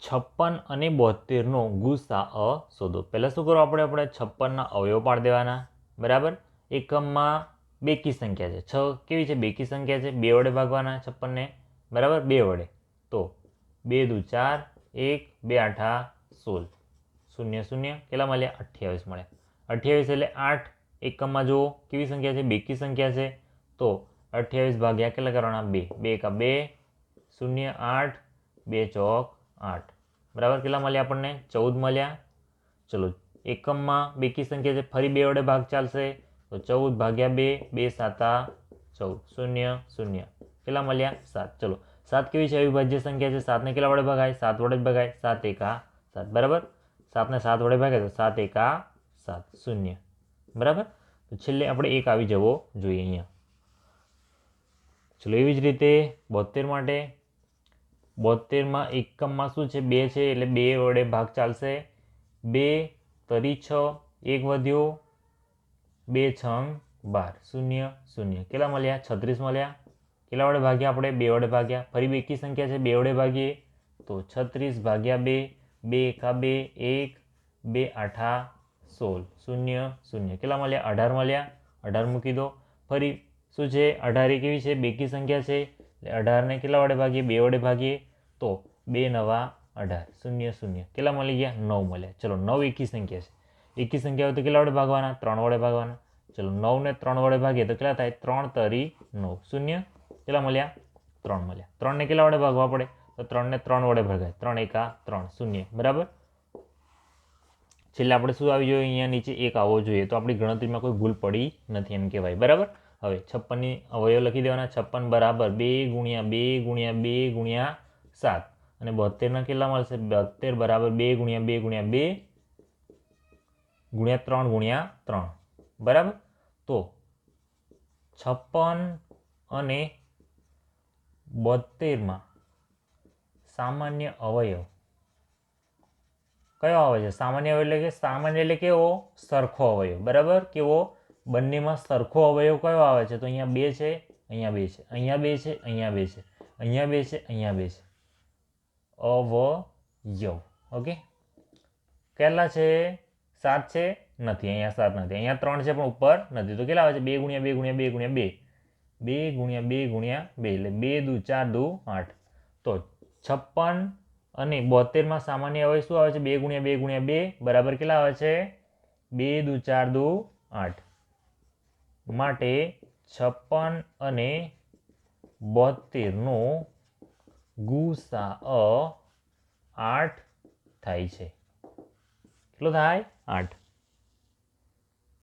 56 અને 72નો ગુસાઅ શોધો. પહેલાં શું કરો આપણે 56ના અવયવ પાડી દેવાના, બરાબર. એકમમાં બેકી સંખ્યા છે, 6 કેવી છે? બેકી સંખ્યા છે. 2 વડે ભાગવાના 56ને, બરાબર, 2 વડે. તો 2 દુ 4, 1, 2 આઠા 16, 0 0 કેટલા મળ્યા? 28 મળ્યા. 28 એટલે 8. એકમમાં જુઓ કેવી સંખ્યા છે? બેકી સંખ્યા છે. તો 28 ભાગ્યા કેટલા કરવાના? 2. 2 એકા 2, 0 8, 2 ચોક 8, બરાબર. કેટલા મળ્યા આપણને? 14 મળ્યા. ચલો, એકમમાં બેકી સંખ્યા છે, ફરી 2 વડે ભાગ ચાલશે. તો 14 ભાગ્યા 2, 2 સાતા 14, 0 0 કેટલા મળ્યા? 7. ચલો, 7 કેવી છે? અવિભાજ્ય સંખ્યા છે. 7ને કેટલા વડે ભગાય? 7 વડે જ ભગાય. 7 એકા 7, બરાબર. 7ને 7 વડે ભાગે તો 7 એકા 7, 0, બરાબર. તો છેલ્લે આપણે 1 આવી જવો જોઈએ અહીંયા. ચલો, એવી જ રીતે 72 માટે 72માં એકમમાં શું છે? 2 છે એટલે 2 વડે ભાગ ચાલશે. 2 તરી 6, 1 વધ્યો, 2 છંગ 12, 0 0 કેટલા મળ્યા? 36 મળ્યા. કેટલા વડે ભાગ્યા આપણે? 2 વડે ભાગ્યા. ફરી બેકી સંખ્યા છે, 2 વડે ભાગીએ તો 36 ભાગ્યા 2, 2 એકા 2, 1, 2 આઠા 16, 0 0 કેટલા મળ્યા? 18 મળ્યા. 18 મૂકી દો. ફરી શું છે? 18 કેવી છે? બેકી સંખ્યા છે. 18ને કેટલા વડે ભાગીએ? 2 વડે ભાગીએ તો 2 નવા 18, 0 0 કેટલા મળી ગયા? 9 મળ્યા. ચલો, 9 એકી સંખ્યા છે. એકી સંખ્યા હોય તો કેટલા વડે ભાગવાના? 3 વડે ભાગવાના. ચલો, 9ને 3 વડે ભાગીએ તો કેટલા થાય? 3 તરી 9, 0 કેટલા મળ્યા? 3 મળ્યા. 3ને કેટલા વડે ભાગવા પડે? તો 3ને 3 વડે ભગાય. 3 એકા 3, 0, બરાબર. છેલ્લે આપણે શું આવી જોઈએ? અહીંયા નીચે 1 આવવો જોઈએ. તો આપણી ગણતરીમાં કોઈ ભૂલ પડી નથી એમ કહેવાય, બરાબર. હવે 56ની અવયવ લખી દેવાના. 56 બરાબર 2 ગુણ્યા 2 ગુણ્યા 2 ગુણ્યા 7 અને 72ના કેટલા મળશે? 72 બરાબર 2 ગુણ્યા 2 ગુણ્યા 2 ગુણ્યા 3 ગુણ્યા 3, બરાબર. તો 56 અને 72માં સામાન્ય અવયવ કયો આવે છે? સામાન્ય અવયવ એટલે કે સામાન્ય એટલે કેવો? સરખો અવયવ, બરાબર. કેવો? બંનેમાં સરખો અવયવ કયો આવે છે? તો અહીંયા 2 છે, અહીંયા 2 છે, અહીંયા 2 છે, અહીંયા 2 છે, અહીંયા 2 છે, અહીંયા 2 છે. અવયવ, ઓકે. કેટલા છે? 7 છે? નથી, અહીંયા 7 નથી. અહીંયા 3 છે પણ ઉપર નથી. તો કેટલા આવે છે? 2 ગુણ્યા 2 ગુણ્યા 2 ગુણ્યા 2, 2 ગુણ્યા 2 ગુણ્યા 2 એટલે 2 દુ 4 દુ 8. તો 56 અને 72માં સામાન્ય અવયવ શું આવે છે? 2 ગુણ્યા 2 ગુણ્યા 2 બરાબર કેટલા આવે છે? 2 દુ 4 દુ 8. માટે 56 અને 72નો ગુસાઅ 8 થાય છે. કેટલો થાય? 8.